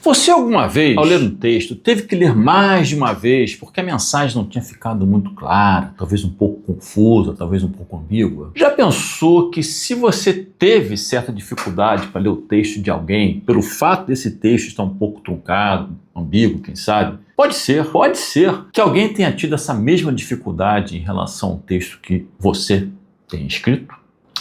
Você alguma vez, ao ler um texto, teve que ler mais de uma vez porque a mensagem não tinha ficado muito clara, talvez um pouco confusa, talvez um pouco ambígua? Já pensou que se você teve certa dificuldade para ler o texto de alguém, pelo fato desse texto estar um pouco truncado, ambíguo, quem sabe, pode ser que alguém tenha tido essa mesma dificuldade em relação ao texto que você tem escrito?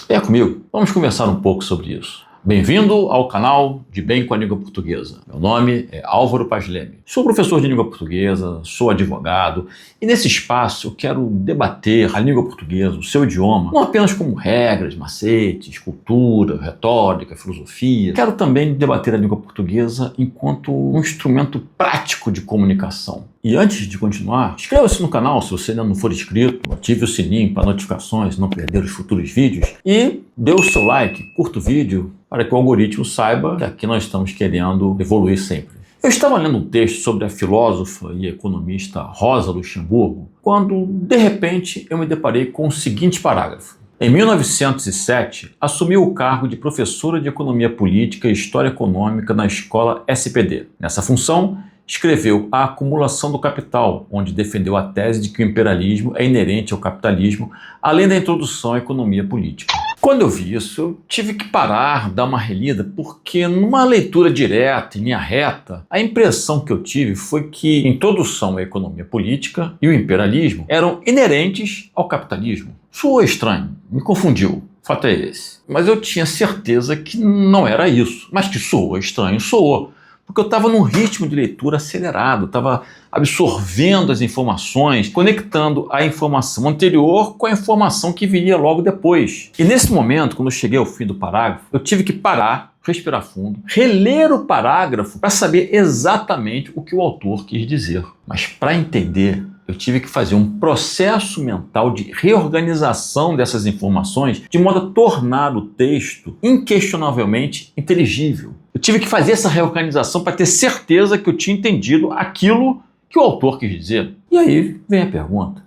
Venha comigo, vamos conversar um pouco sobre isso. Bem-vindo ao canal de Bem com a Língua Portuguesa. Meu nome é Álvaro Paz Leme. Sou professor de língua portuguesa, sou advogado e nesse espaço eu quero debater a língua portuguesa, o seu idioma, não apenas como regras, macetes, cultura, retórica, filosofia. Quero também debater a língua portuguesa enquanto um instrumento prático de comunicação. E antes de continuar, inscreva-se no canal se você ainda não for inscrito, ative o sininho para notificações e não perder os futuros vídeos e dê o seu like, curta o vídeo para que o algoritmo saiba que aqui nós estamos querendo evoluir sempre. Eu estava lendo um texto sobre a filósofa e economista Rosa Luxemburgo quando, de repente, eu me deparei com o seguinte parágrafo. Em 1907, assumiu o cargo de professora de Economia Política e História Econômica na escola SPD. Nessa função, escreveu A Acumulação do Capital, onde defendeu a tese de que o imperialismo é inerente ao capitalismo, além da introdução à economia política. Quando eu vi isso, eu tive que parar, dar uma relida, porque numa leitura direta, em linha reta, a impressão que eu tive foi que a introdução à economia política e o imperialismo eram inerentes ao capitalismo. Soou estranho, me confundiu. O fato é esse. Mas eu tinha certeza que não era isso. Mas que soou estranho, soou. Porque eu estava num ritmo de leitura acelerado, estava absorvendo as informações, conectando a informação anterior com a informação que viria logo depois. E nesse momento, quando eu cheguei ao fim do parágrafo, eu tive que parar, respirar fundo, reler o parágrafo para saber exatamente o que o autor quis dizer. Mas para entender, eu tive que fazer um processo mental de reorganização dessas informações de modo a tornar o texto inquestionavelmente inteligível. Eu tive que fazer essa reorganização para ter certeza que eu tinha entendido aquilo que o autor quis dizer. E aí vem a pergunta: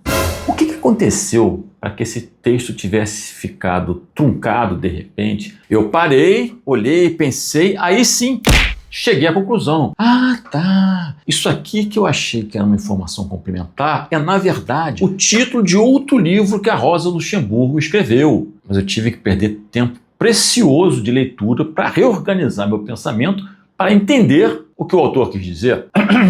o que aconteceu para que esse texto tivesse ficado truncado de repente? Eu parei, olhei, pensei, aí sim cheguei à conclusão. Ah, tá. Isso aqui que eu achei que era uma informação complementar é, na verdade, o título de outro livro que a Rosa Luxemburgo escreveu. Mas eu tive que perder tempo precioso de leitura para reorganizar meu pensamento para entender o que o autor quis dizer.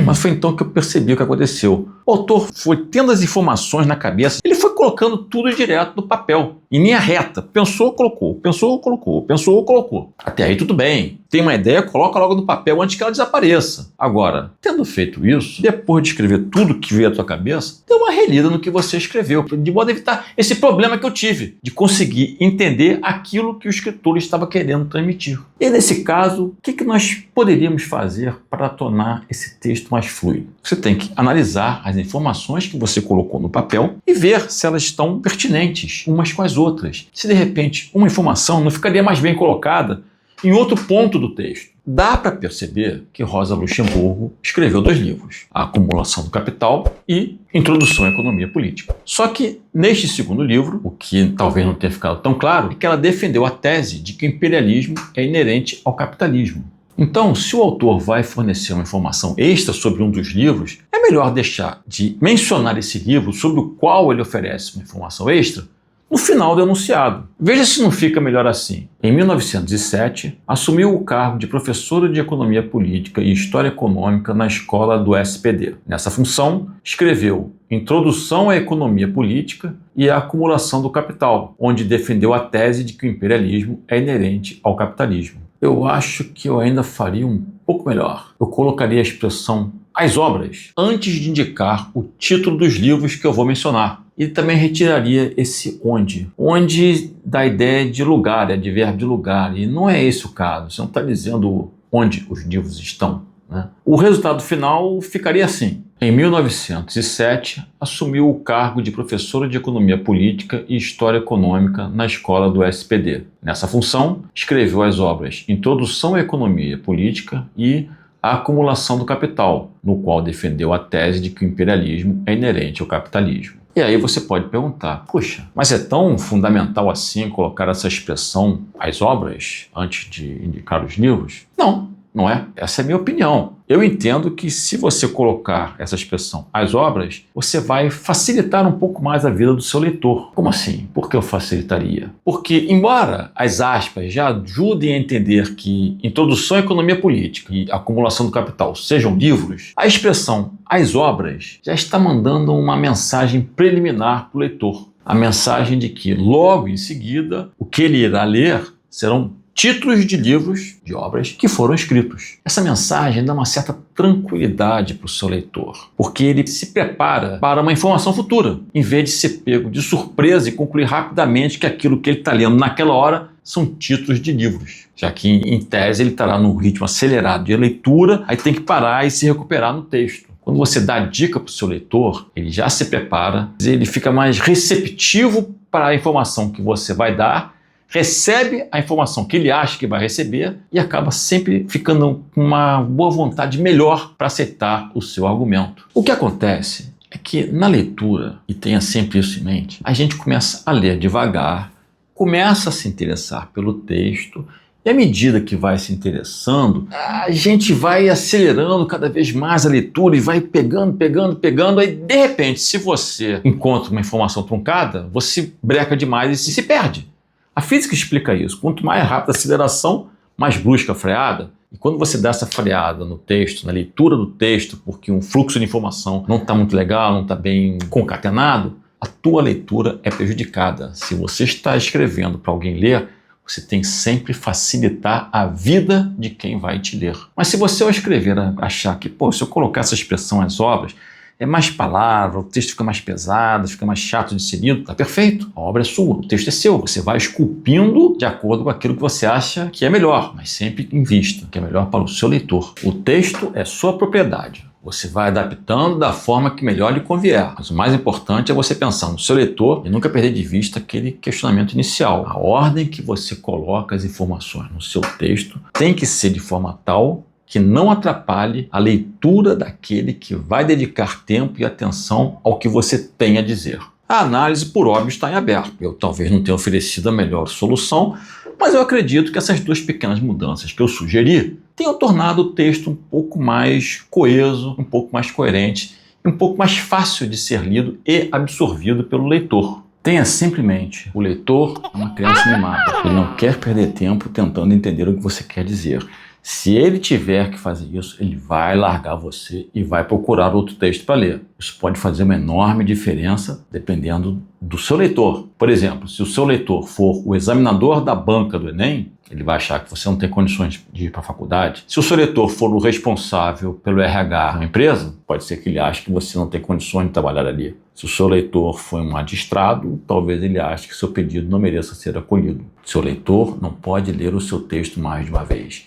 Mas foi então que eu percebi o que aconteceu. O autor foi tendo as informações na cabeça, ele foi colocando tudo direto no papel, em linha reta. Pensou, colocou, pensou, colocou, pensou, colocou. Até aí tudo bem. Tem uma ideia, coloca logo no papel antes que ela desapareça. Agora, tendo feito isso, depois de escrever tudo que veio à tua cabeça, dê uma relida no que você escreveu, de modo a evitar esse problema que eu tive, de conseguir entender aquilo que o escritor estava querendo transmitir. E nesse caso, o que nós poderíamos fazer para tornar esse texto mais fluido? Você tem que analisar as informações que você colocou no papel e ver se elas estão pertinentes umas com as outras. Se de repente uma informação não ficaria mais bem colocada em outro ponto do texto. Dá para perceber que Rosa Luxemburgo escreveu 2 livros, A Acumulação do Capital e Introdução à Economia Política. Só que neste segundo livro, o que talvez não tenha ficado tão claro, é que ela defendeu a tese de que o imperialismo é inerente ao capitalismo. Então, se o autor vai fornecer uma informação extra sobre um dos livros, é melhor deixar de mencionar esse livro sobre o qual ele oferece uma informação extra no final do enunciado. Veja se não fica melhor assim. Em 1907, assumiu o cargo de professora de Economia Política e História Econômica na escola do SPD. Nessa função, escreveu Introdução à Economia Política e a Acumulação do Capital, onde defendeu a tese de que o imperialismo é inerente ao capitalismo. Eu acho que eu ainda faria um pouco melhor. Eu colocaria a expressão as obras antes de indicar o título dos livros que eu vou mencionar. E também retiraria esse onde. Onde dá ideia de lugar, é advérbio de lugar. E não é esse o caso. Você não está dizendo onde os livros estão, né? O resultado final ficaria assim. Em 1907, assumiu o cargo de professora de Economia Política e História Econômica na escola do SPD. Nessa função, escreveu as obras Introdução à Economia Política e A Acumulação do Capital, no qual defendeu a tese de que o imperialismo é inerente ao capitalismo. E aí você pode perguntar, puxa, mas é tão fundamental assim colocar essa expressão, as obras, antes de indicar os livros? Não, não é? Essa é a minha opinião. Eu entendo que se você colocar essa expressão as obras, você vai facilitar um pouco mais a vida do seu leitor. Como assim? Por que eu facilitaria? Porque, embora as aspas já ajudem a entender que introdução à economia política e acumulação do capital sejam livros, a expressão as obras já está mandando uma mensagem preliminar para o leitor. A mensagem de que, logo em seguida, o que ele irá ler serão títulos de livros, de obras que foram escritos. Essa mensagem dá uma certa tranquilidade para o seu leitor, porque ele se prepara para uma informação futura, em vez de ser pego de surpresa e concluir rapidamente que aquilo que ele está lendo naquela hora são títulos de livros, já que, em tese, ele estará num ritmo acelerado de leitura, aí tem que parar e se recuperar no texto. Quando você dá dica para o seu leitor, ele já se prepara, ele fica mais receptivo para a informação que você vai dar, recebe a informação que ele acha que vai receber e acaba sempre ficando com uma boa vontade melhor para aceitar o seu argumento. O que acontece é que na leitura, e tenha sempre isso em mente, a gente começa a ler devagar, começa a se interessar pelo texto, e à medida que vai se interessando, a gente vai acelerando cada vez mais a leitura e vai pegando, aí de repente, se você encontra uma informação truncada, você breca demais e se perde. A física explica isso. Quanto mais rápida a aceleração, mais brusca a freada. E quando você dá essa freada no texto, na leitura do texto, porque um fluxo de informação não está muito legal, não está bem concatenado, a tua leitura é prejudicada. Se você está escrevendo para alguém ler, você tem que sempre facilitar a vida de quem vai te ler. Mas se você ao escrever achar que, se eu colocar essa expressão às obras, é mais palavra, o texto fica mais pesado, fica mais chato de ser lido, tá perfeito. A obra é sua, o texto é seu. Você vai esculpindo de acordo com aquilo que você acha que é melhor, mas sempre invista, que é melhor para o seu leitor. O texto é sua propriedade. Você vai adaptando da forma que melhor lhe convier. Mas o mais importante é você pensar no seu leitor e nunca perder de vista aquele questionamento inicial. A ordem que você coloca as informações no seu texto tem que ser de forma tal que não atrapalhe a leitura daquele que vai dedicar tempo e atenção ao que você tem a dizer. A análise, por óbvio, está em aberto. Eu talvez não tenha oferecido a melhor solução, mas eu acredito que essas duas pequenas mudanças que eu sugeri tenham tornado o texto um pouco mais coeso, um pouco mais coerente, e um pouco mais fácil de ser lido e absorvido pelo leitor. Tenha sempre em mente, o leitor é uma criança mimada. Ele não quer perder tempo tentando entender o que você quer dizer. Se ele tiver que fazer isso, ele vai largar você e vai procurar outro texto para ler. Isso pode fazer uma enorme diferença dependendo do seu leitor. Por exemplo, se o seu leitor for o examinador da banca do Enem, ele vai achar que você não tem condições de ir para a faculdade. Se o seu leitor for o responsável pelo RH da empresa, pode ser que ele ache que você não tem condições de trabalhar ali. Se o seu leitor for um magistrado, talvez ele ache que seu pedido não mereça ser acolhido. Seu leitor não pode ler o seu texto mais de uma vez.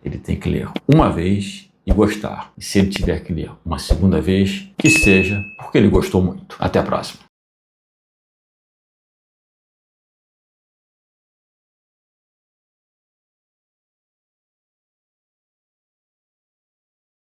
Ele tem que ler uma vez e gostar. E se ele tiver que ler uma segunda vez, que seja porque ele gostou muito. Até a próxima.